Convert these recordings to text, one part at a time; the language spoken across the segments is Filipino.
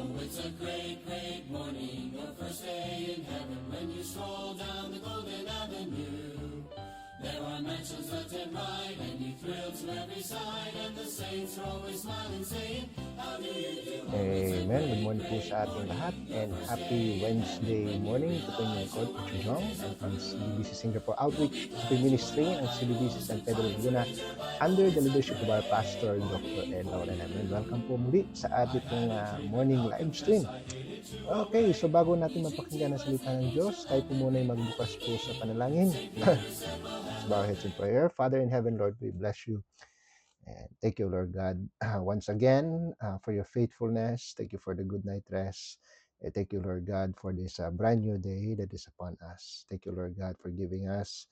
It's a great, great morning, the first day in heaven when you stroll down the golden avenue. There are mansions left and right, and you thrill to every side, and the saints are always smiling, saying, how do you do? Amen. Good morning po sa ating lahat and happy Wednesday morning. Ito po yung lingkod, Pucho Jong, and from CBBC Singapore Outreach Gospel Ministry ng CBBC San Pedro Laguna under the leadership of our pastor, Dr. Ed Lauren. Amen. Welcome po muli sa ating pong morning live stream. Okay, so bago natin mapakinggan ang salita ng Diyos, tayo po muna ay magbukas po sa panalangin. Let's bow our heads in prayer. Father in heaven, Lord, we bless you. And thank you, Lord God, once again for your faithfulness. Thank you for the good night rest. And thank you, Lord God, for this brand new day that is upon us. Thank you, Lord God, for giving us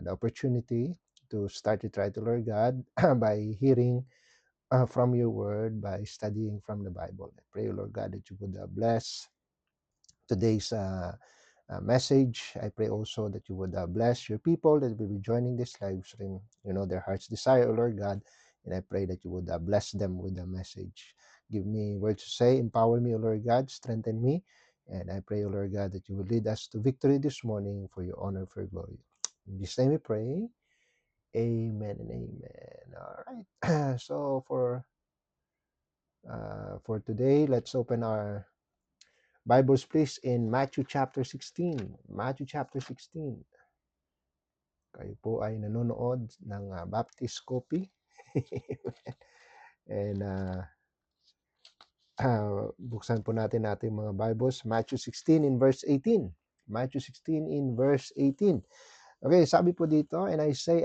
the opportunity to start to try to, Lord God, by hearing from your word, by studying from the Bible. I pray, Lord God, that you would bless today's message. I pray also that you would bless your people that will be joining this live stream. You know their heart's desire, Lord God, and I pray that you would bless them with the message. Give me words to say, empower me, O Lord God, strengthen me, and I pray, O Lord God, that you will lead us to victory this morning for your honor, for your glory. In this name we pray. Amen and amen. All right. So for today, let's open our Bibles, please, in Matthew chapter 16. Matthew chapter 16. Kayo po ay nanonood ng Baptist Copy. And buksan po natin ating mga Bibles. Matthew 16 in verse 18. Matthew 16 in verse 18. Okay, sabi po dito, and I say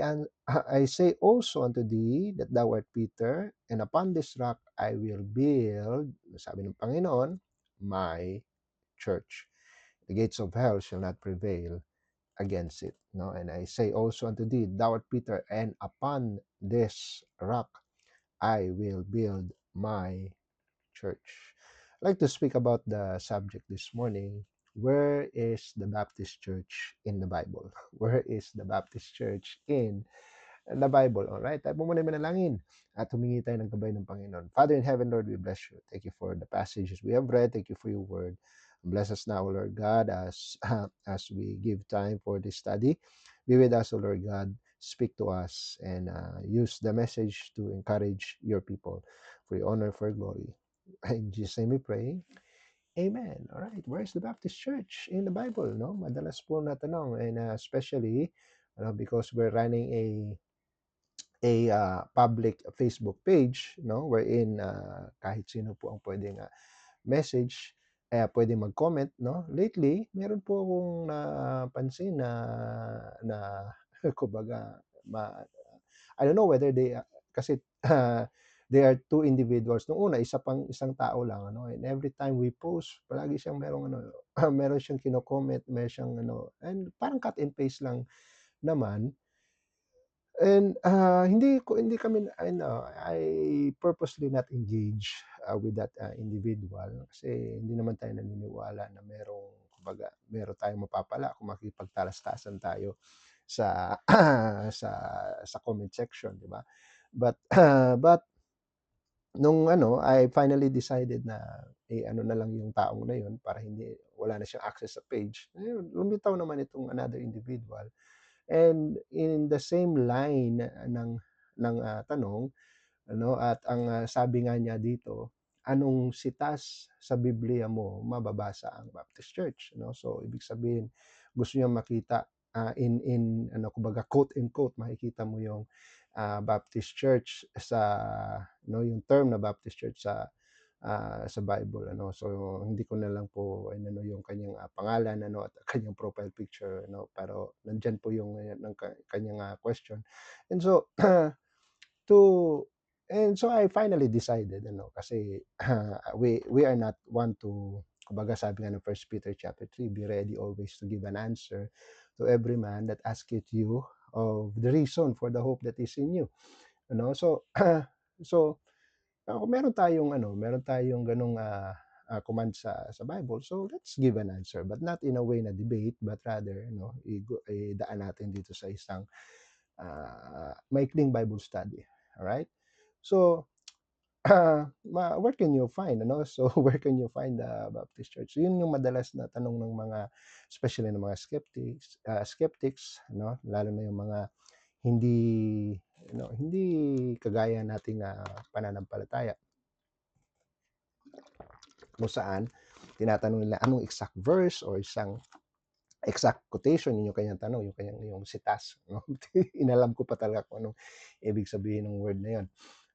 also unto thee that thou art Peter, and upon this rock I will build, sabi ng Panginoon, my church. The gates of hell shall not prevail against it. No, and I say also unto thee, thou art Peter, and upon this rock I will build my church. I'd like to speak about the subject this morning. Where is the Baptist Church in the Bible? Where is the Baptist Church in the Bible? All right, tayo po muna manalangin at humingi tayo ng gabay ng Panginoon. Father in heaven, Lord, we bless you. Thank you for the passages we have read. Thank you for your word. Bless us now, Lord God, as we give time for this study. Be with us, O Lord God. Speak to us and use the message to encourage your people for your honor, for your glory. In Jesus' name we pray. Amen. All right. Where's the Baptist Church in the Bible? No, madalas po natanong, and especially because we're running a public Facebook page, no, wherein kahit sino po ang pwedeng message, pwede mag-comment, no. Lately, meron po akong napansin na kumbaga I don't know whether they kasi they are two individuals. Nung una, isang tao lang, ano, and every time we post, palagi siyang merong meron siyang kino-comment, meron siyang and parang cut and paste lang naman. And hindi kami I purposely not engage with that individual kasi hindi naman tayo naniniwala na kumbaga meron tayong mapapala kung makikipagtalas-tasan tayo sa sa comment section, di ba? But but nung I finally decided na ano na lang yung taong na yun para wala na siyang access sa page. Ayun, lumitaw naman itong another individual. And in the same line ng tanong, at ang sabi nga niya dito, anong sitas sa Biblia mo mababasa ang Baptist Church, So ibig sabihin, gusto niya makita in kumbaga quote and quote, makikita mo yung Baptist Church yung term na Baptist Church sa Bible, so hindi ko na lang po yung kanyang pangalan at kanyang profile picture, pero nandiyan po yung ng kanyang question. And so to and so I finally decided, kasi we are not one to, kumbaga sabi nga ng 1 Peter chapter 3, be ready always to give an answer to every man that asketh you of the reason for the hope that is in you. So so meron tayong ganung command sa Bible. So let's give an answer, but not in a way na debate, but rather idaan natin dito sa isang maikling Bible study. All right? So where can you find ano? So, where can you find the Baptist Church? Yun yung madalas na tanong ng mga especially ng mga skeptics ano, lalo na yung mga hindi hindi kagaya nating, pananampalataya kung saan tinatanong nila anong exact verse or isang exact quotation, yun yung kanyang tanong, yung sitas, no? Inalam ko pa talaga kung anong ibig sabihin ng word na yun.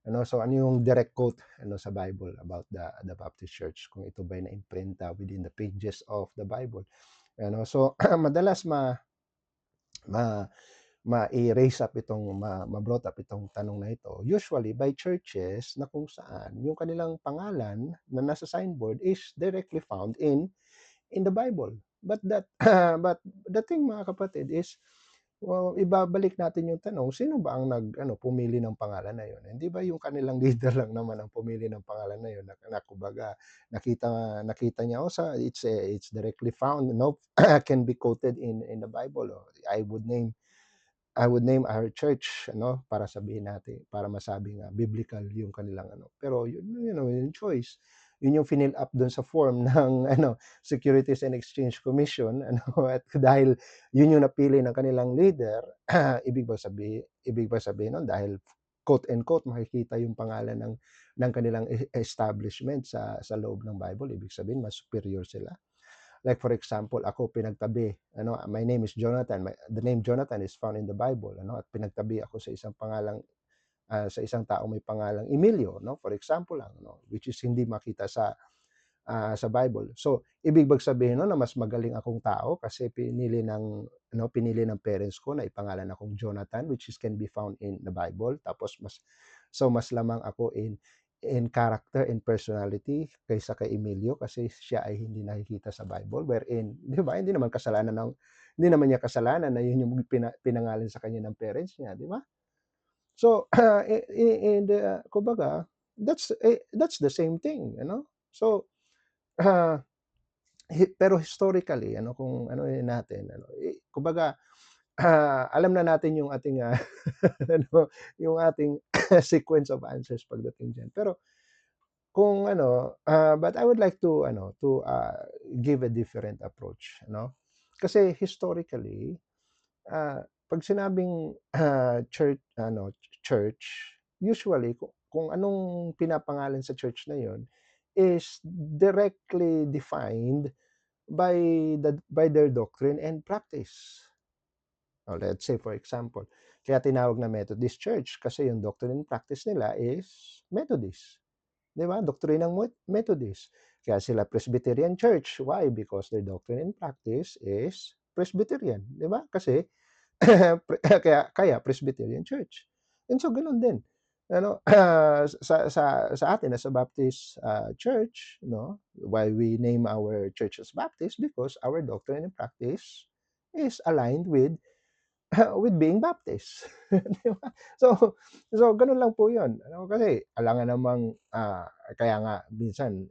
Ano, so ano yung direct quote ano sa Bible about the Baptist Church kung ito ba ay naimprinta within the pages of the Bible. Ano, so madalas ma ma-i-raise up ma-brought up itong tanong na ito usually by churches na kung saan yung kanilang pangalan na nasa signboard is directly found in the Bible. But that but the thing mga kapatid is, well, ibabalik natin yung tanong, sino ba ang pumili ng pangalan na yun? Hindi ba yung kanilang leader lang naman ang pumili ng pangalan na yun na kumbaga nakita niya, it's directly found, no, can be quoted in the Bible. Oh, I would name our church ano para sabihin natin para masabing biblical yung kanilang ano. Pero yung choice. Yun yung finill up doon sa form ng Securities and Exchange Commission ano at dahil yun yung napili ng kanilang leader, ibig ba sabihin nun dahil quote and quote makikita yung pangalan ng kanilang establishment sa loob ng Bible, ibig sabihin mas superior sila. Like for example, ako pinagtabi, my name is Jonathan. The name Jonathan is found in the Bible, at pinagtabi ako sa isang sa isang tao may pangalang Emilio, no? For example lang, which is hindi makita sa Bible. So, ibig sabihin no na mas magaling akong tao kasi pinili ng parents ko na ipangalan akong Jonathan, which is can be found in the Bible. Tapos mas lamang ako in character and personality kaysa kay Emilio kasi siya ay hindi nakikita sa Bible, wherein, di ba, hindi naman niya kasalanan na yun yung pinangalan sa kanya ng parents niya, di ba? So, kumbaga, that's the same thing, So, pero historically, kung natin, kumbaga, alam na natin yung ating, yung ating sequence of answers pagdating diyan. Pero kung but I would like to give a different approach, Kasi historically, 'pag sinabing, church, usually kung anong pinapangalan sa church na yon is directly defined by by their doctrine and practice. Let's say for example, kaya tinawag na Methodist Church kasi yung doctrine and practice nila is Methodist. 'Di ba? Doktrinang Methodist. Kaya sila Presbyterian Church. Why? Because their doctrine and practice is Presbyterian. 'Di ba? Kasi kaya Presbyterian Church. And so ganoon din. Sa atin as a Baptist church, why we name our church as Baptist because our doctrine and practice is aligned with with being Baptist. Di ba? So gano'n lang po 'yun. Kasi alangan namang, kaya nga minsan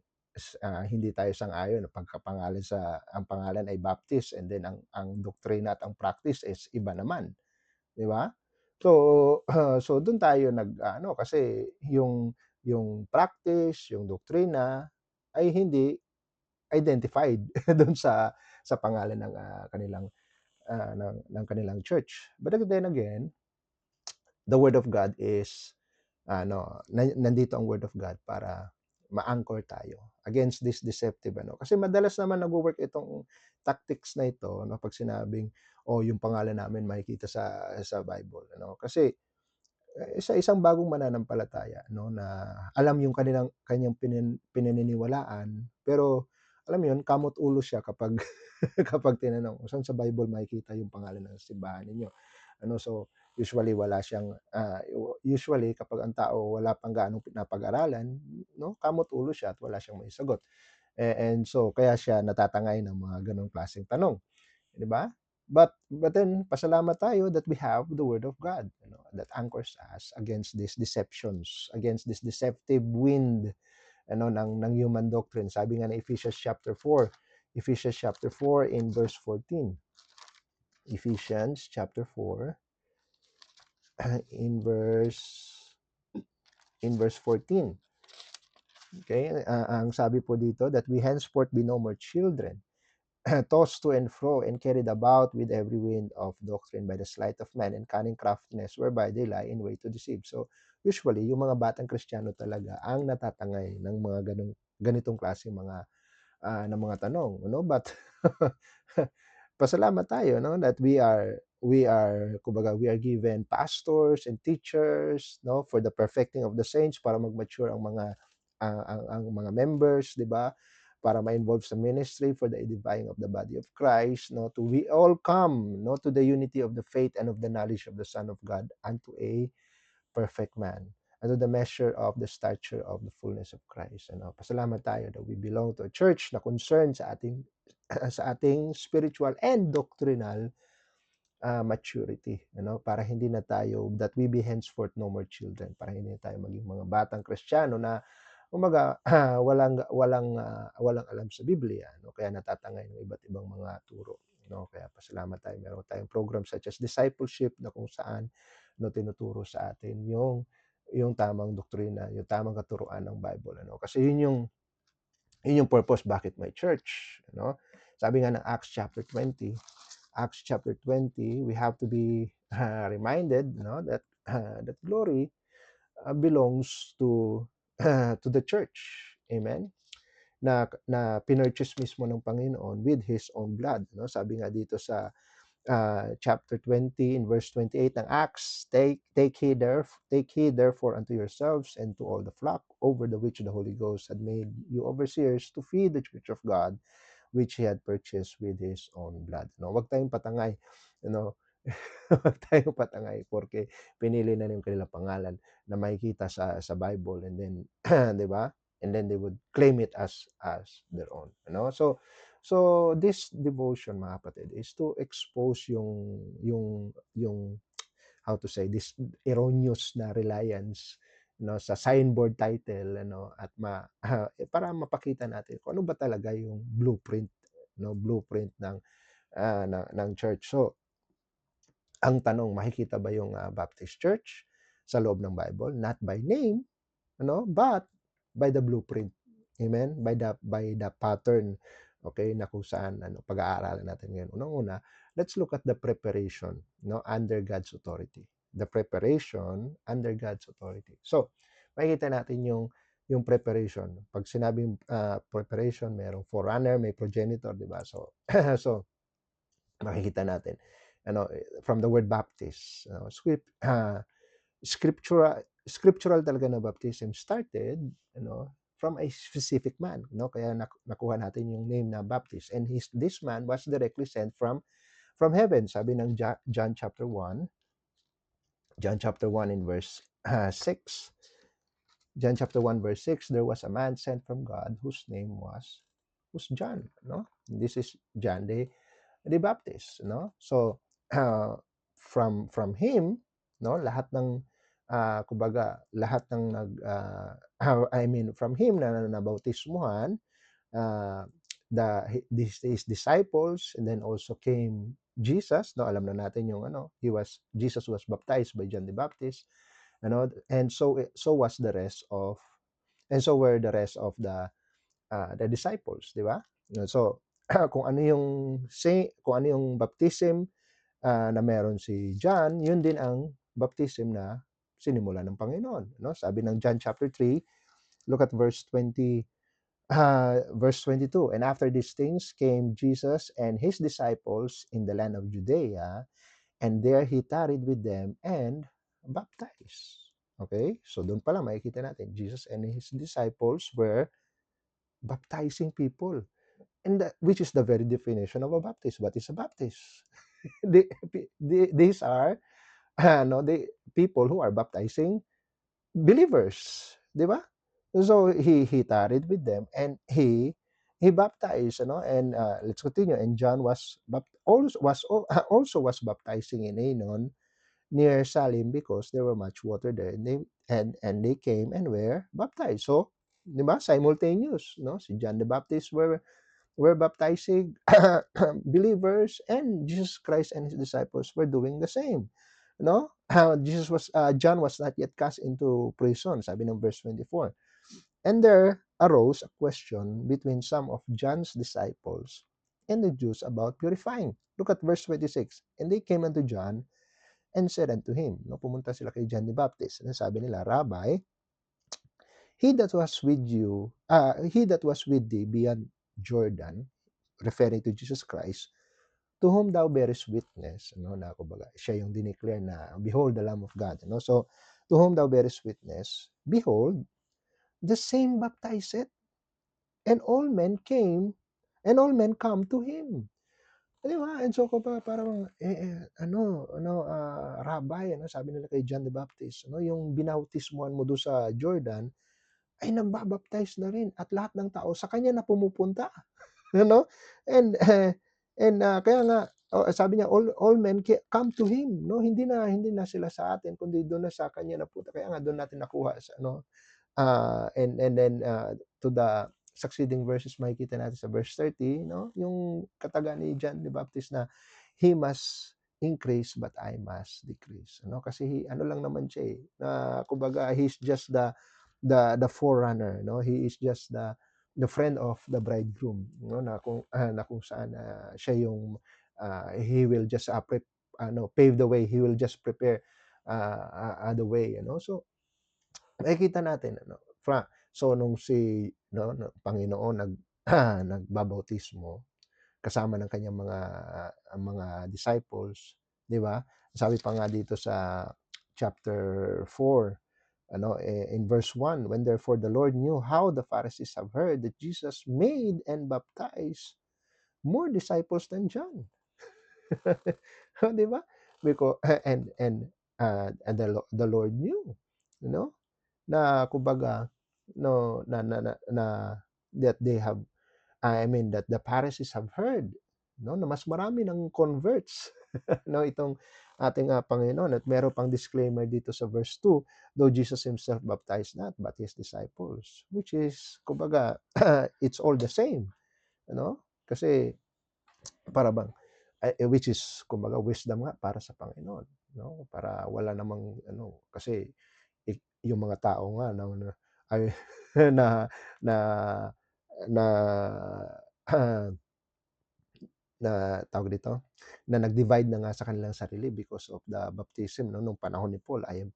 hindi tayo sang-ayon na pagkapangalan ang pangalan ay Baptist and then ang doktrina at ang practice is iba naman, 'di ba? So, so do'n tayo kasi yung practice, yung doktrina ay hindi identified do'n sa pangalan ng, kanilang church. But then again, the word of God is nandito ang word of God para ma-anchor tayo against this deceptive kasi madalas naman nagwo-work itong tactics na ito pag sinabing yung pangalan namin makikita sa Bible kasi sa isang bagong mananampalataya na alam yung kanyang pinaniniwalaan pero alam mo yun kamot ulo siya kapag kapag tinanong saan sa Bible makikita yung pangalan ng simbahan ninyo so usually wala siyang usually kapag ang tao wala pang gaanong napag-aralan kamot ulo siya at wala siyang maisagot and so kaya siya natatangay ng mga ganong klaseng tanong, 'di ba? But then pasalamat tayo that we have the word of God, that anchors us against these deceptions, against this deceptive wind ng human doctrine. Sabi nga ng Ephesians chapter 4 in verse 14. Ephesians chapter 4 in verse 14. Okay? Ang sabi po dito, that we henceforth be no more children, tossed to and fro and carried about with every wind of doctrine by the sleight of men and cunning craftiness whereby they lie in way to deceive. So, usually, yung mga batang Kristiyano talaga ang natatangay ng mga ganitong klase ng mga tanong, no? But pasalamat tayo, no, that we are kumbaga we are given pastors and teachers, no, for the perfecting of the saints para mag-mature ang mga ang mga members, 'di ba? Para ma-involve sa ministry for the edifying of the body of Christ, no, to we all come, no, to the unity of the faith and of the knowledge of the Son of God unto a perfect man, unto the measure of the stature of the fullness of Christ. Ano, pasalamat tayo that we belong to a church na concerned sa ating sa ating spiritual and doctrinal maturity, para hindi na tayo, that we be henceforth no more children, para hindi na tayo maging mga batang Kristiyano na umaga walang alam sa Biblia, no, kaya natatangay ng iba't ibang mga turo, no. Kaya pasalamat tayo meron tayong program such as discipleship na kung saan, no, tinuturo sa atin yung tamang doktrina, yung tamang katuruan ng Bible, ano. Kasi yun yung purpose bakit may church, no. Sabi nga ng Acts chapter 20, we have to be reminded, no, that that glory belongs to the church. Amen. Na pinurchase mismo ng Panginoon with His own blood, no? Sabi nga dito sa chapter 20 in verse 28 ng Acts, take heed therefore unto yourselves and to all the flock over the which the Holy Ghost had made you overseers to feed the church of God which He had purchased with His own blood. No, wag tayong patangay, you know. Wag tayong patangay porque pinili na yung kanilang pangalan na makikita sa Bible, and then 'di ba? And then they would claim it as their own, so this devotion, mga kapatid, is to expose yung how to say this erroneous na reliance, sa signboard title, at para mapakita natin kung ano ba talaga yung blueprint, blueprint ng church. So ang tanong, makikita ba yung Baptist Church sa loob ng Bible? Not by name, but by the blueprint. Amen? By the pattern, okay, na kung saan pag-aaralan natin ngayon. Unang-una, let's look at the preparation, under God's authority. The preparation under God's authority. So, makikita natin yung preparation. Pag sinabing preparation, mayroong forerunner, may progenitor, di ba? So, so makikita natin from the word baptist, scriptural talaga na baptism started, from a specific man, kaya nakuha natin yung name na Baptist, and this man was directly sent from heaven. Sabi ng John chapter 1 in verse 6. John chapter 1 verse 6, there was a man sent from God whose name was John, This is John the Baptist, So from him, lahat ng kumbaga lahat ng I mean from him na nabautismuhan, uh, his disciples, and then also came Jesus, alam na natin yung Jesus was baptized by John the Baptist, and so was the rest of and so were the rest of the disciples, di ba? So kung ano yung baptism na meron si John, yun din ang baptism na sinimula ng Panginoon, Sabi ng John chapter 3, look at verse 22. And after these things came Jesus and his disciples in the land of Judea, and there he tarried with them and baptized. Okay? So doon pala makikita natin, Jesus and his disciples were baptizing people. And which is the very definition of a Baptist. What is a Baptist? These are the people who are baptizing believers, di ba? So he tarried with them and he baptized, and let's continue. And John also was baptizing in Aenon near Salim because there were much water there, and they came and were baptized. So, di ba? Simultaneous, Si John the Baptist were baptizing believers, and Jesus Christ and his disciples were doing the same. John was not yet cast into prison, sabi ng verse 24. And there arose a question between some of John's disciples and the Jews about purifying. Look at verse 26. And they came unto John and said unto him, no, pumunta sila kay John the Baptist. And sabi nila, Rabbi, he that was with thee beyond Jordan, referring to Jesus Christ, to whom thou bearest witness, ano, na kumbaga, siya yung dineclare na, behold the Lamb of God. Ano? So, to whom thou bearest witness, behold, the same baptizeth, and all men came, and all men come to him. Di ba? And so, parang, Rabbi, ano, sabi nila kay John the Baptist, ano, yung binautismuhan mo doon sa Jordan, ay nagbabaptize na rin at lahat ng tao sa kanya na pumupunta. Ano? And kaya nga sabi niya all men come to him, no? Hindi na sila sa atin kundi doon na sa kanya na punta. Kaya nga doon natin nakuha sa ano and then to the succeeding verses makikita natin sa verse 30, no? Yung kataga ni John the Baptist na he must increase but I must decrease. Ano? Kasi ano lang naman siya na kumbaga he's just the forerunner, no? He is just the friend of the bridegroom, no? Na kung saan siya yung he will just pave the way, he will just prepare the way, you know. So makikita natin so nung si no, Panginoon nagbabautismo kasama ng kanyang mga disciples, 'di ba? Sabi pa nga dito sa chapter 4, in verse 1, when therefore the Lord knew how the Pharisees have heard that Jesus made and baptized more disciples than John. 'Di ba? Because the Lord knew, you know, na kumbaga no na that they have that the Pharisees have heard, no, na mas marami ng converts no, itong ating Panginoon. At meron pang disclaimer dito sa verse 2, though Jesus himself baptized not but his disciples, which is kumbaga it's all the same, kasi para bang which is kumbaga wisdom nga para sa Panginoon, no, para wala namang kasi yung mga tao nga ay na na na na tawag dito, na nag-divide na nga sa kanilang sarili because of the baptism, no, nung panahon ni Paul. I am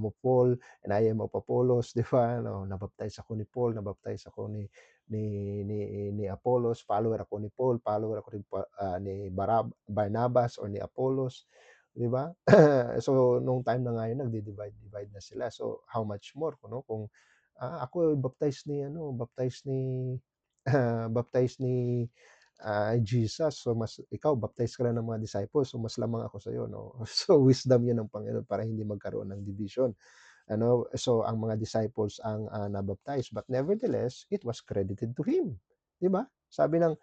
of Paul, and I am of Apollos, di ba? No, nabaptize ako ni Paul, nabaptize ako ni Apollos, follower ako ni Paul, follower ako ni Barnabas or ni Apollos, di ba? So nung time na nga yun, nagdi-divide na sila. So how much more kung ako baptize baptize ni Jesus. So ikaw baptize ka na ng mga disciples, so mas lamang ako sa iyo, no? So wisdom 'yun ng Panginoon para hindi magkaroon ng division. So ang mga disciples ang nabaptize, but nevertheless it was credited to him, 'di ba? Sabi ng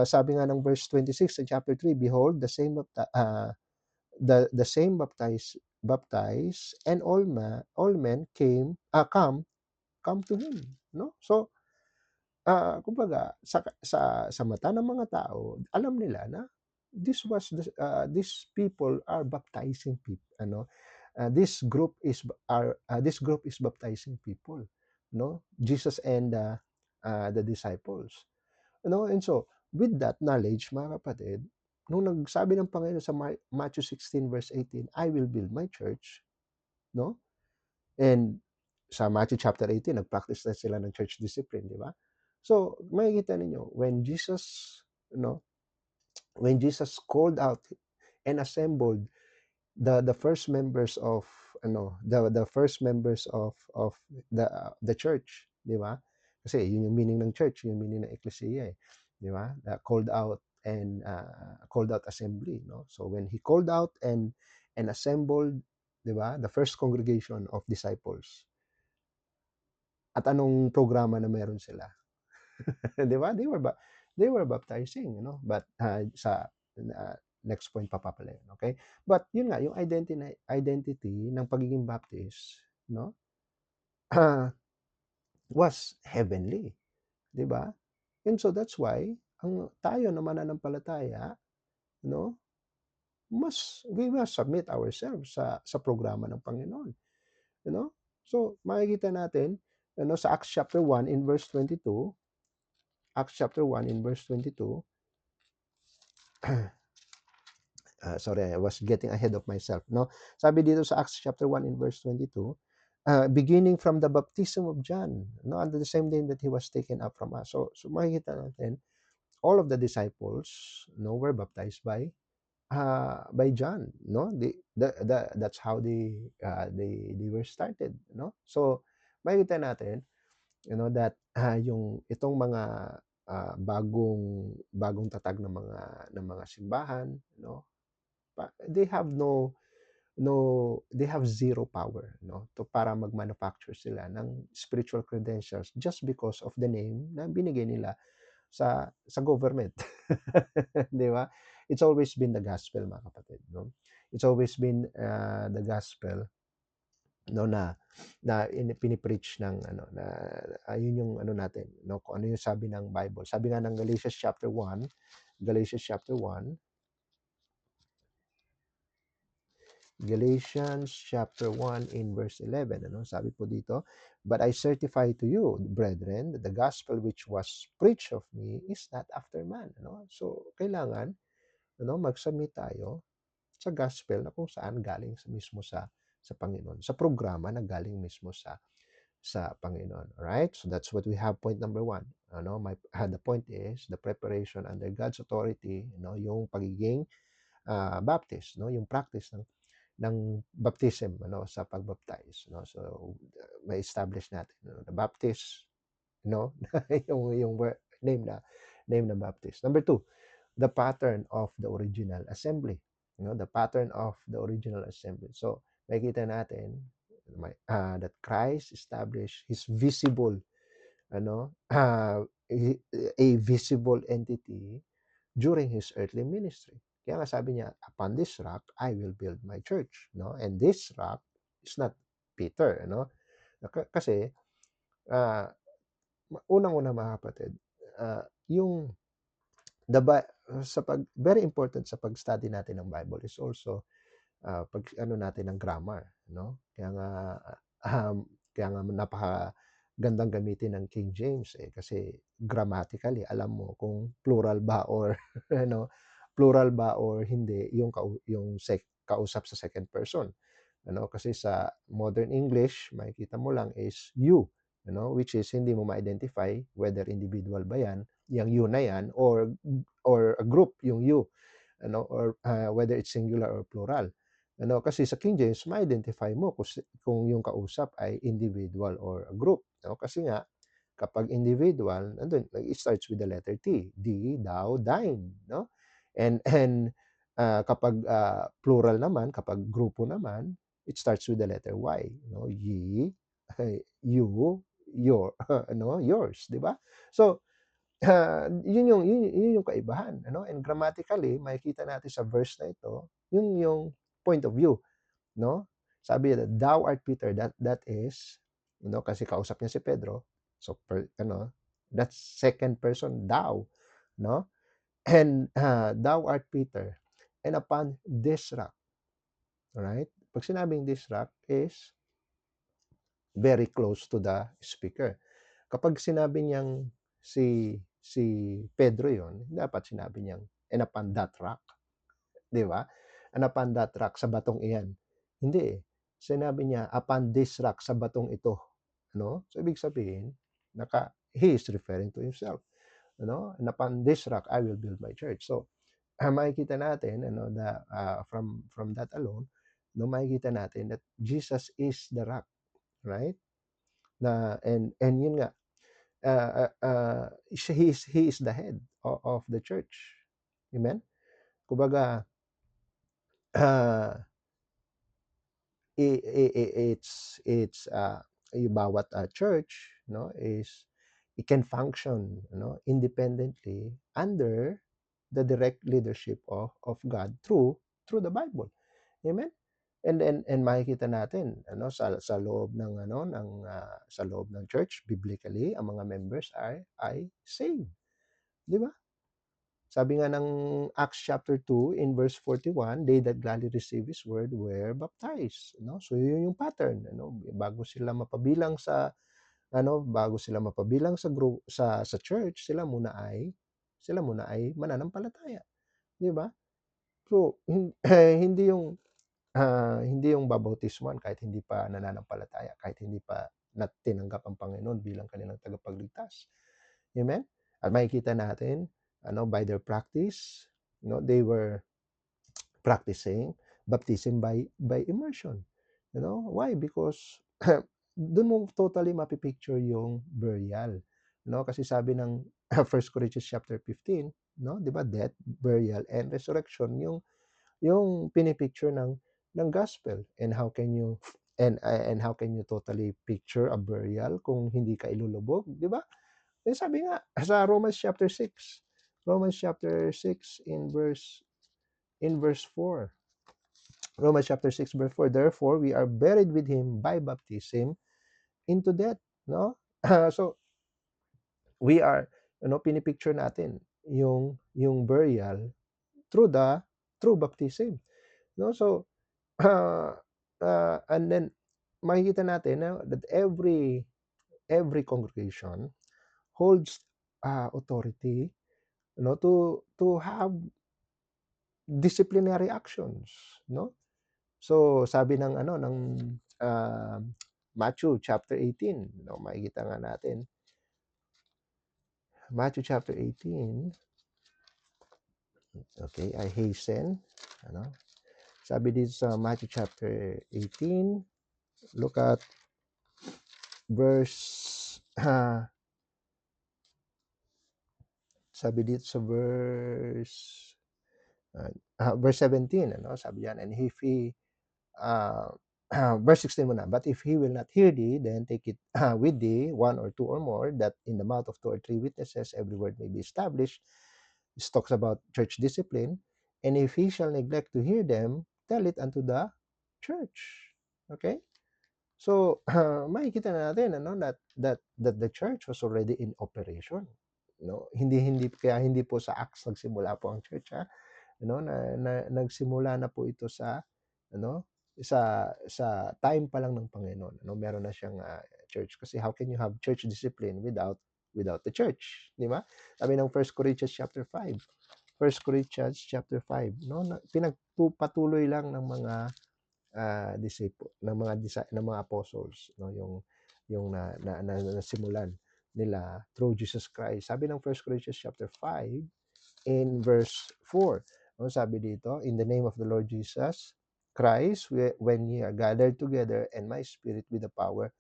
sabi nga ng verse 26 sa chapter 3, behold the same baptize and all men come to him, no? So kumbaga sa mata ng mga tao, alam nila na these people are baptizing people, this group is baptizing people, no? Jesus and the disciples, and so with that knowledge, mga kapatid, nung nagsabi ng Panginoon sa Matthew 16 verse 18, I will build my church, no? And sa Matthew chapter 18, nag-practice na sila ng church discipline, di ba? So, makikita ninyo, you know, when Jesus called out and assembled the first members of the first members of the church, di ba? Kasi yun yung meaning ng church, yung meaning ng ecclesia, di ba? Called out and called out assembly, no? So when he called out and assembled, di ba, the first congregation of disciples, at anong programa na meron sila? 'Di ba? They were baptizing, but sa next point pa pala yun, okay? But yun nga, yung identity ng pagiging Baptist, no? Was heavenly, 'di ba? And so that's why tayo na mananampalataya, no? We must submit ourselves sa programa ng Panginoon, you know? So, makikita natin ano, sa Acts chapter 1 in verse 22, Acts chapter 1 in verse 22, sorry, I was getting ahead of myself, no? Sabi dito sa Acts chapter 1 in verse 22, beginning from the baptism of John, no, under the same day that he was taken up from us. So makikita natin, all of the disciples, no, were baptized by John, no? That's how they were started, no? So makikita natin, that yung itong mga bagong tatag ng mga simbahan, no? They have they have zero power, no, to para mag-manufacture sila ng spiritual credentials just because of the name na binigay nila sa government. 'Di ba? It's always been the gospel, mga kapatid, no? It's always been the gospel, no, na pini-preach ng ano na yun yung ano natin, no, kung ano yung sabi ng Bible. Sabi nga ng Galatians chapter 1, Galatians chapter 1 in verse 11, ano, sabi po dito, "But I certify to you, brethren, that the gospel which was preached of me is not after man." Ano? So, kailangan, ano, mag-submit tayo sa gospel na kung saan galing mismo sa Panginoon, sa programa na galing mismo sa Panginoon. Alright? So that's what we have, point number 1. Ano, the point is the preparation under God's authority, yung pagiging Baptist, no, yung practice ng baptism, ano, sa pagbaptize, no. So may establish natin, no, the Baptist, no, yung name na Baptist. Number 2, the pattern of the original assembly, the pattern of the original assembly. So makikita natin that Christ established his visible, ano, a visible entity during his earthly ministry. Kaya nga sabi niya, upon this rock, I will build my church. No? And this rock is not Peter. No? Kasi, uh, unang-una mga kapatid, yung very important sa pag-study natin ng Bible is also pag ano natin ng grammar, no? Um, kaya nga napakagandang gamitin ng King James, kasi grammatically alam mo kung plural ba or ano, plural ba or hindi yung kausap sa second person. Ano, kasi sa modern English, makikita mo lang is you, which is hindi mo ma-identify whether individual ba yan, yung you na yan, or a group, yung you, or whether it's singular or plural. Kasi sa King James, ma-identify mo kung yung kausap ay individual or a group. Kasi nga, kapag individual, nandun, it starts with the letter T. Thee, thou, thine. No? And kapag plural naman, kapag grupo naman, it starts with the letter Y. Ye, you, your, yours. Di ba? So, yun yung kaibahan, and grammatically makikita natin sa verse na ito yung point of view, no? Sabi niya, thou art Peter, that is, kasi kausap niya si Pedro, so that's second person, thou, no? And thou art Peter, and upon this rock, right? Pag sinabing this rock is very close to the speaker. Kapag sinabi niyang si Pedro yon, dapat sinabi niyang, and upon that rock, 'di ba? And upon that rock, sa batong iyan. Hindi eh. Sinabi niya, upon this rock, sa batong ito. So ibig sabihin, he is referring to himself. And upon this rock, I will build my church. So makikita natin, from that alone, makikita natin that Jesus is the rock, right? And yun nga, he is the head of the church. Amen? Kumbaga, uh, it's yung bawat church, is it can function, independently under the direct leadership of God through the Bible. Amen? And makikita natin, sa loob ng sa loob ng church, biblically ang mga members ay saved, 'di ba? Sabi nga ng Acts chapter 2 in verse 41, they that gladly receive His word were baptized. No? So yun yung pattern. Ano? Bago sila mapabilang sa group sa church, sila muna ay mananampalataya, 'di ba? So hindi yung babautismuhan kahit hindi pa nananampalataya, kahit hindi pa tinanggap ang Panginoon bilang kanilang tagapagligtas. Amen? At makikita natin by their practice, they were practicing baptism by immersion. Why? Because doon mo totally mapipicture yung burial. Kasi sabi ng 1 Corinthians chapter 15, 'di ba? Death, burial, and resurrection yung pinipicture ng gospel. And how can you totally picture a burial kung hindi ka ilulubog, 'di ba? Sabi nga sa Romans chapter 6 in verse 4. Romans chapter 6 verse 4, therefore we are buried with him by baptism into death, no? So we are, pinipicture natin yung burial through baptism, no? So and then makikita natin that every congregation holds authority, to have disciplinary actions, no? So sabi ng uh, Matthew chapter 18, makikita nga natin. Matthew chapter 18. Okay, I hasten, Sabi dito sa Matthew chapter 18, look at verse sabi dito sa verse 17, sabi diyan, and if he verse 16 muna, but if he will not hear thee, then take it with thee one or two or more, that in the mouth of two or three witnesses every word may be established. This talks about church discipline. And if he shall neglect to hear them, tell it unto the church. Okay? So makikita na natin that the church was already in operation. Hindi po sa Acts nagsimula po ang church, na nagsimula na po ito sa time pa lang ng Panginoon. Meron na siyang church, kasi how can you have church discipline without the church, di ba? Sabi ng 1 Corinthians chapter 5. 1 Corinthians chapter 5, pinagpatuloy lang ng mga ng mga apostles, yung nasimulan nila through Jesus Christ. Sabi ng 1 Corinthians chapter 5 in verse 4, sabi dito, in the name of the Lord Jesus Christ, when ye are gathered together, and my spirit with the power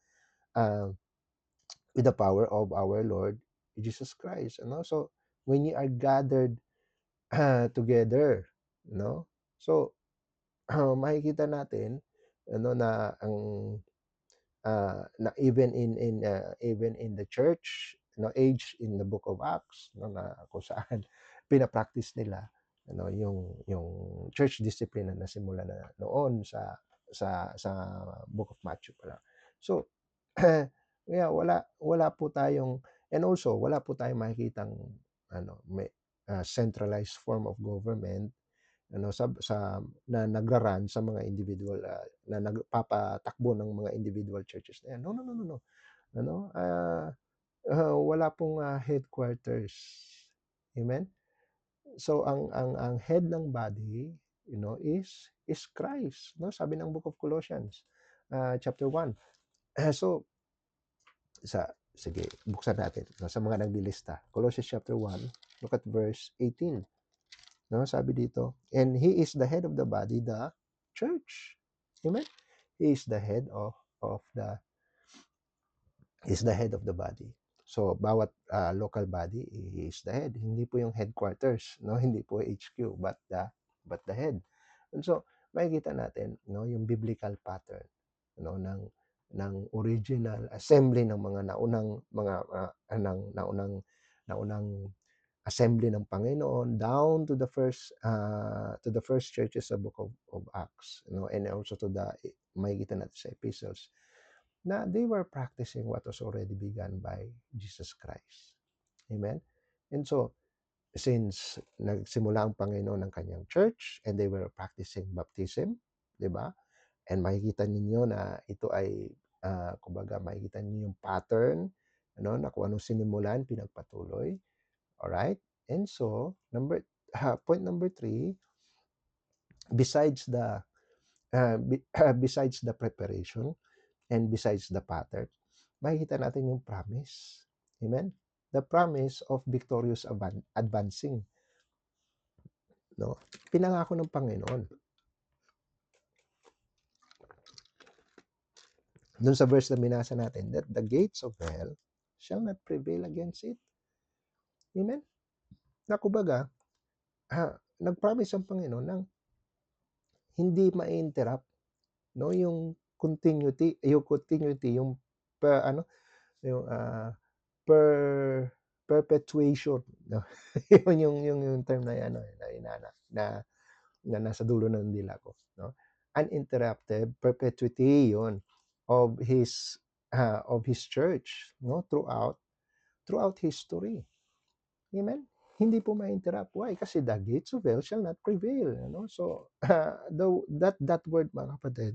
of our Lord Jesus Christ. So when ye are gathered together, so makikita natin na ang na even in the church, age in the book of Acts, na kung saan pinapractice nila yung church discipline na nasimula na noon sa book of Matthew pala. So yeah, wala po tayong, and also wala po tayong makikitang may centralized form of government na nagra-run sa mga individual, na nagpapatakbo ng mga individual churches na yan. No. Wala pong headquarters. Amen. So ang head ng body, is Christ, sabi ng book of Colossians chapter 1. So sige, buksan natin sa mga naglilista. Colossians chapter 1, look at verse 18. Sabi dito, and he is the head of the body, the church. Amen? He is the head of the body. So bawat local body, he is the head. Hindi po yung headquarters, hindi po HQ, but the head. And so makikita natin yung biblical pattern ng original assembly ng mga naunang assembly ng Panginoon down to the first churches sa book of Acts, and also to the makikita natin sa epistles, na they were practicing what was already begun by Jesus Christ. Amen. And so since nagsimula ang Panginoon ng kanyang church and they were practicing baptism, 'di ba? And makikita ninyo na ito ay, kumbaga makikita ninyo yung pattern, ano, na kung anong sinimulan pinagpatuloy, alright? And so, point number 3, besides the, besides the preparation and besides the pattern, makikita natin yung promise. Amen? The promise of victorious advancing, no? Pinangako ng Panginoon. Doon sa verse na binasa natin, that the gates of hell shall not prevail against it. Amen? Na kumbaga, nag-promise ang Panginoon ng hindi ma-interrupt, no, yung ano, yung per perpetuation, no. yung term na yan, no, na nasa dulo ng dila ko, no. Uninterrupted perpetuity yun of his church, no, throughout history. Amen? Hindi po ma-interrupt. Why? Kasi the gates of hell shall not prevail. Ano? So, that word, mga kapatid,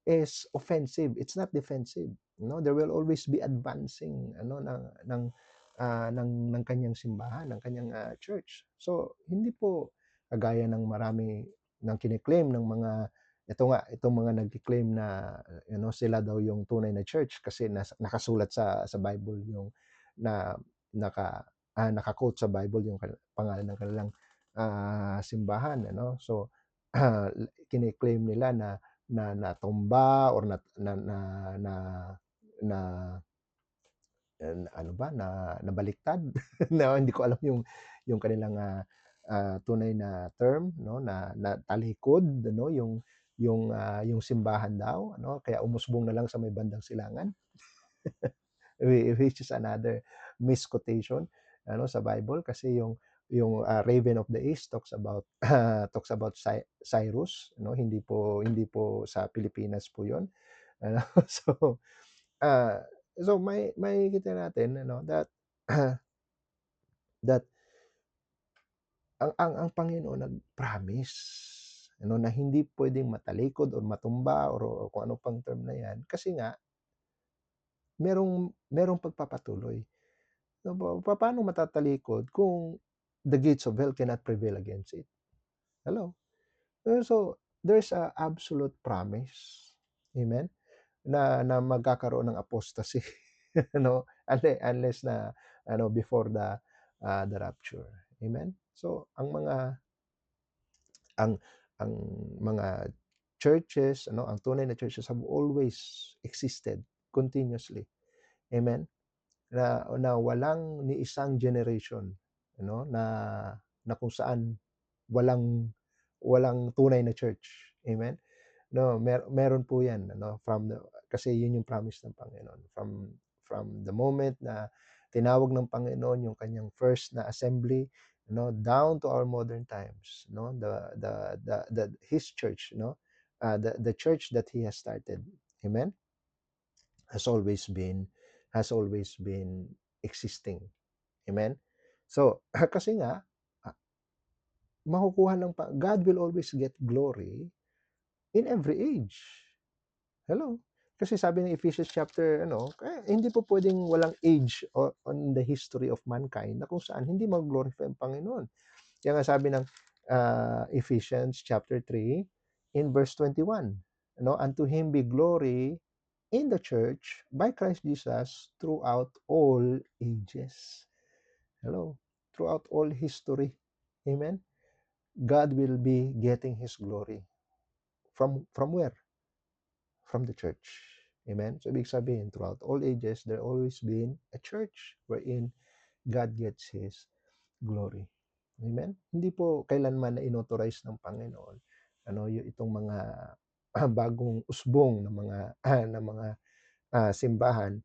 is offensive. It's not defensive. No, there will always be advancing ng kanyang simbahan, ng kanyang church. So, hindi po kagaya ng marami ng kiniklaim ng mga itong mga nagki-claim na sila daw yung tunay na church kasi nakasulat sa Bible yung na naka-quote sa Bible yung pangalan ng kanilang simbahan, ano. So, kini-claim nila na natumba or na ano ba, nabaliktad. No, hindi ko alam yung kanilang tunay na term, no, na talikod, no, yung simbahan daw, ano, kaya umusbong na lang sa may bandang silangan. Which is another misquotation, ano, sa Bible kasi yung Raven of the East talks about Cyrus, no, hindi po sa Pilipinas po 'yon, ano. So, uh, may kita natin, ano, that that ang Panginoon nag-promise, ano, na hindi pwedeng matalikod or matumba or kung ano pang term na 'yan kasi nga merong pagpapatuloy. So, papaano matatalikod kung the gates of hell cannot prevail against it? Hello? So, there's a absolute promise, amen, na magkakaroon ng apostasy, ano, unless na before the rapture. Amen? So, ang ang mga churches, ano, ang tunay na churches have always existed continuously. Amen? Na walang ni isang generation, ano, na kung saan walang tunay na church. Amen? No, meron po 'yan, ano, kasi 'yun yung promise ng Panginoon. From the moment na tinawag ng Panginoon yung kanyang first na assembly, down to our modern times, his church, the church that he has started. Amen? Has always been existing. Amen? So, kasi nga, makukuha ng God will always get glory in every age. Hello? Kasi sabi ng Ephesians chapter, hindi po pwedeng walang age on the history of mankind na kung saan hindi mag-glorify ang Panginoon. Kaya nga sabi ng Ephesians chapter 3 in verse 21, unto Him be glory in the church by Christ Jesus throughout all ages. Hello? Throughout all history. Amen? God will be getting His glory. From where? From the church. Amen? So, ibig sabihin, throughout all ages, there always been a church wherein God gets His glory. Amen? Hindi po kailanman na inauthorize ng Panginoon itong mga bagong usbong ng mga simbahan,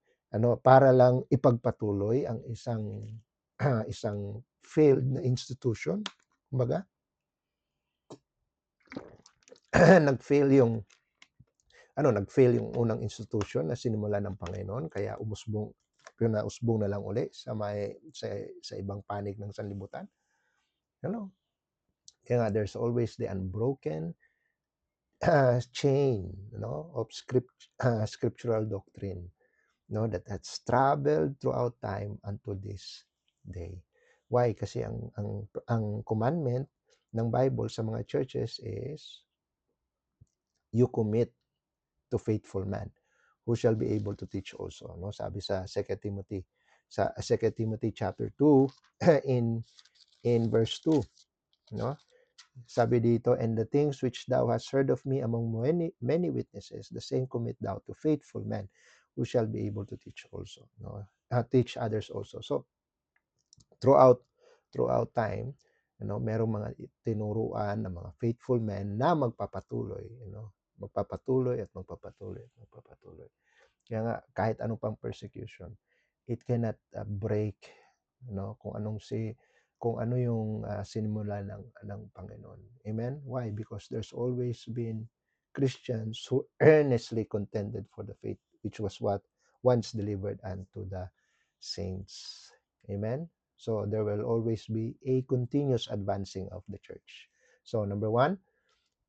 para lang ipagpatuloy ang isang failed na institution. Kumbaga, nag-fail yung unang institution na sinimulan ng Panginoon kaya usbong na lang uli sa ibang panig ng sanlibutan. You know, kaya nga, there's always the unbroken chain, of scriptural doctrine, that has traveled throughout time unto this day. Why? Kasi ang commandment ng Bible sa mga churches is you commit to faithful man who shall be able to teach also, no? Sabi sa 2 Timothy chapter 2 in verse 2, no? Sabi dito, and the things which thou hast heard of me among many witnesses, the same commit thou to faithful men who shall be able to teach also, no? Teach others also. So throughout time, merong mga tinuruan ng mga faithful men na magpapatuloy, magpapatuloy at magpapatuloy at magpapatuloy. Kaya nga, kahit anong pang persecution, it cannot break, kung ano yung sinimula ng Panginoon. Amen? Why? Because there's always been Christians who earnestly contended for the faith, which was what once delivered unto the saints. Amen? So there will always be a continuous advancing of the church. So number one,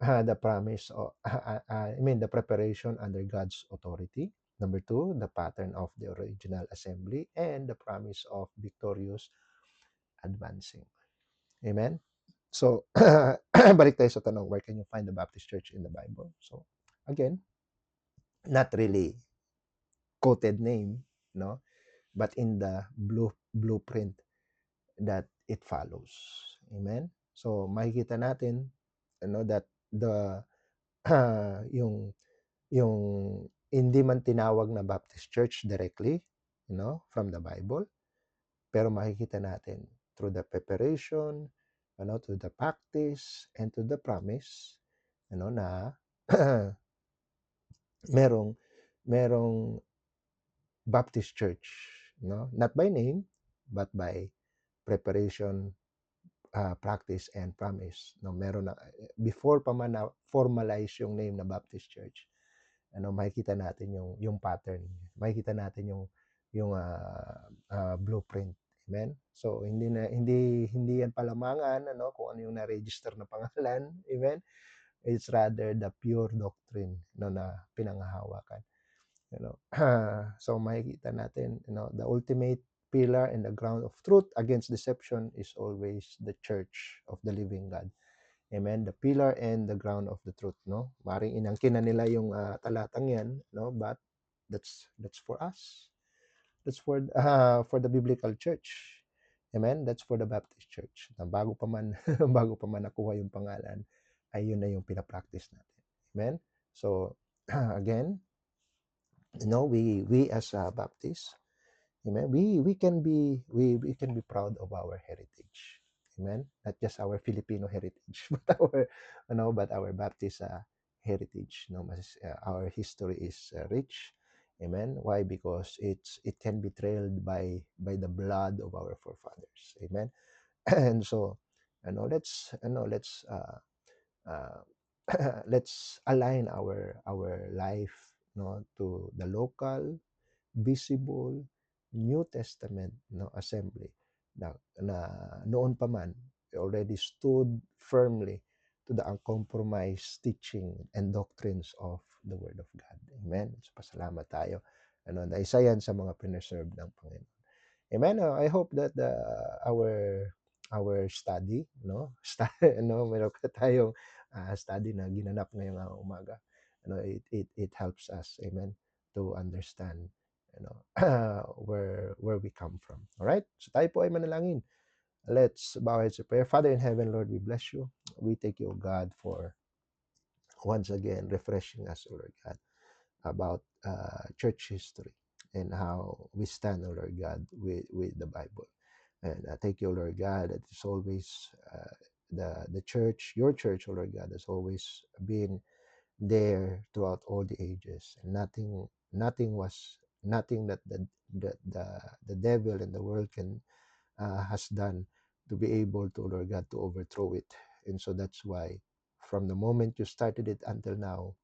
the promise of, the preparation under God's authority. Number two, the pattern of the original assembly and the promise of victorious advancing. Amen? So, balik tayo sa tanong, where can you find the Baptist Church in the Bible? So, again, not really quoted name, no, but in the blueprint that it follows. Amen? So, makikita natin, that the, yung hindi man tinawag na Baptist Church directly, from the Bible, pero makikita natin through the preparation, to the practice, and to the promise, na merong Baptist Church, not by name, but by preparation, practice, and promise. Meron na, before pa man na formalize yung name na Baptist Church, makikita natin yung pattern, makikita natin yung blueprint. Amen. So hindi yan palamangan, kung ano yung na-register na pangalan. Amen. It's rather the pure doctrine, na pinanghahawakan. So makikita natin, the ultimate pillar and the ground of truth against deception is always the church of the living God. Amen. The pillar and the ground of the truth, no? Maring inangkin na nila yung talatang yan, no? But that's for us. That's for the biblical church. Amen. That's for the Baptist church. Na bago pa man bago pa man nakuha yung pangalan, ay yun na yung pinapractice natin. Amen. So again, we as Baptists, amen, we can be proud of our heritage. Amen. Not just our Filipino heritage, but our Baptist heritage. Our history is rich. Amen. Why? Because it can be trailed by the blood of our forefathers. Amen. And so, uh, let's align our life, to the local, visible New Testament, assembly na noon pa man already stood firmly to the uncompromised teaching and doctrines of the Word of God. Amen. So pasalamat tayo. Na isa yan sa mga preserve ng Panginoon. Amen. I hope that our study, meron ka tayong study na ginanap ngayong umaga. It helps us, amen, to understand, where we come from. All right? So tayo po ay manalangin. Let's bow our heads to prayer. Father in heaven, Lord, we bless you. We thank you, God, for once again refreshing us, Lord God, about church history and how we stand, Lord God, with the Bible. And thank you, Lord God, that it's always the church, your church, Lord God, has always been there throughout all the ages. And nothing that the devil and the world has done to be able to, Lord God, to overthrow it. And so that's why from the moment you started it until now,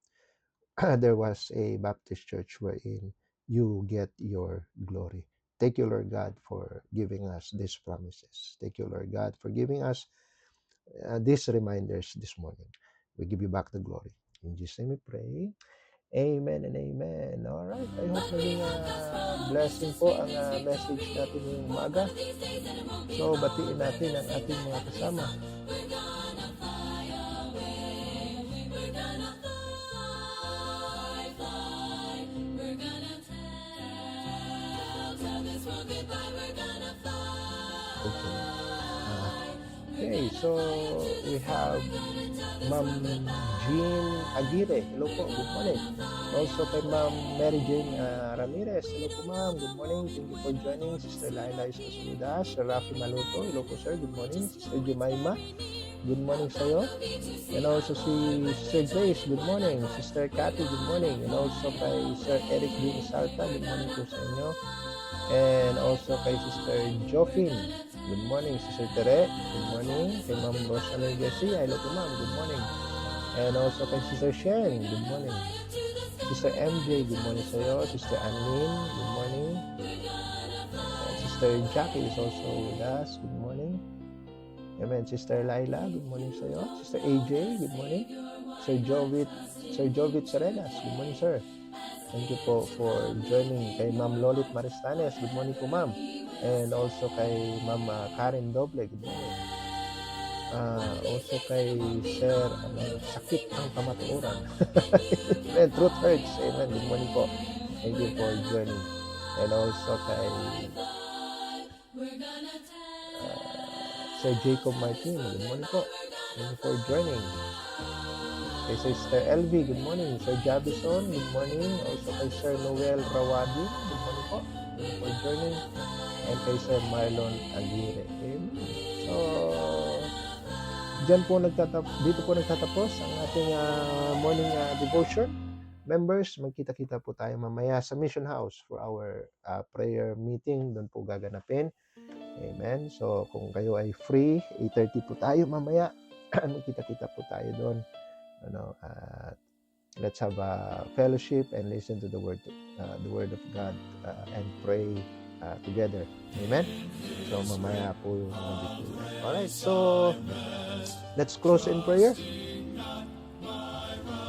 there was a Baptist church wherein you get your glory. Thank you, Lord God, for giving us these promises. Thank you, Lord God, for giving us these reminders this morning. We give you back the glory. In Jesus' name we pray. Amen and amen. Alright, I hope naging blessing po ang message natin ngayong umaga. So, batiin natin ang ating mga kasama. Okay, so we have Ma'am Jean Aguirre. Hello po, good morning. Also kay Ma'am Mary Jane Ramirez. Hello po ma'am, good morning. Thank you for joining. Sister Laila Escasuda, Sir Rafi Maluto. Hello po sir, good morning. Sister Jemima, good morning sa'yo. And also si Sister Grace, good morning. Sister Cathy, good morning. And also kay Sir Eric D. Salta, good morning po sa inyo. And also kay Sister Joffin, good morning. Sister Tere, good morning. Kay Ma'am Rosalie Garcia, hello po ma'am, good morning. And also kay Sister Shen, good morning. Sister MJ, good morning sa iyo. Sister Anlene, good morning. And Sister Jackie is also with us, good morning. Amen. Sister Laila, good morning sa iyo. Sister AJ, good morning. Sir Jovit Serenas, good morning sir. Thank you po for joining. Kay Ma'am Lolit Maristanes, good morning po ma'am. And also kay Ma'am Karen Doble, good morning. Also kay Sir Sakit ang Kamatuoran. And Truth Hurts, amen, good morning po. Thank you for joining. And also kay Sir Jacob Martin, good morning po. Thank you for joining. Kay Sister LV, good morning. Sir Jabison, good morning. Also kay Sir Noel Rawadi, good morning po. Thank you for joining. And kay Sir Marlon Aguirre. So, dito po nagtatapos ang ating morning devotion. Members, magkita-kita po tayo mamaya sa Mission House for our prayer meeting. Doon po gaganapin. Amen. So, kung kayo ay free, 8:30 po tayo mamaya. Magkita-kita po tayo doon. Let's have a fellowship and listen to the word of God and pray together. Amen. So mamaya po yung nandito. Alright, so let's close in prayer.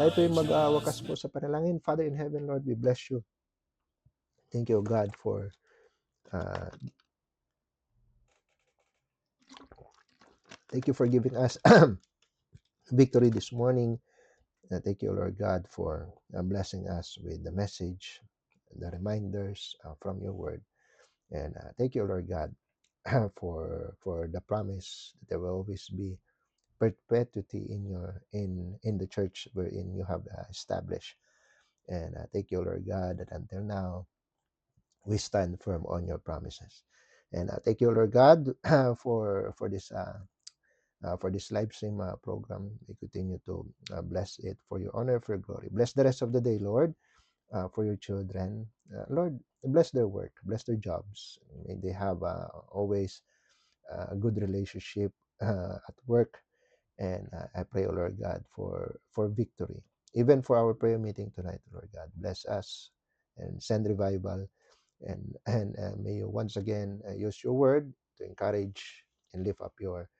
Tayo po yung mag-wakas po sa panalangin. Father in heaven, Lord, we bless you. Thank you, God, for giving us victory this morning. Thank you, Lord God, for blessing us with the message, the reminders from your word. And thank you, Lord God, for the promise that there will always be perpetuity in the church wherein you have established. And thank you, Lord God, that until now we stand firm on your promises. And thank you, Lord God, for this live stream program. We continue to bless it for your honor, for your glory. Bless the rest of the day, Lord, for your children. Lord, bless their work, bless their jobs. May they have always a good relationship at work. And I pray, oh Lord God, for victory. Even for our prayer meeting tonight, Lord God. Bless us and send revival. And may you once again use your word to encourage and lift up your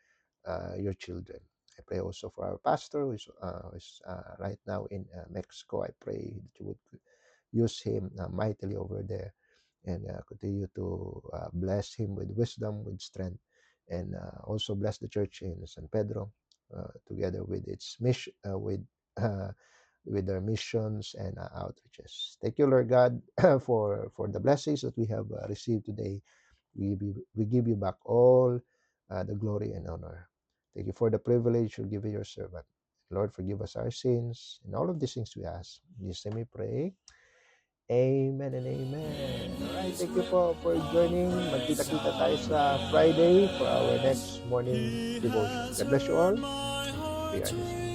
children. I pray also for our pastor who is right now in Mexico. I pray that you would use him mightily over there and continue to bless him with wisdom, with strength, and also bless the church in San Pedro together with its mission, with their missions and outreaches. Thank you, Lord God, for the blessings that we have received today. We give you back all the glory and honor. Thank you for the privilege you give your servant. Lord, forgive us our sins. And all of these things we ask. In Jesus' name we pray. Amen and amen. Alright, thank you for joining. Magkita-kita tayo sa Friday for our next morning devotion. God bless you all. We are dismissed.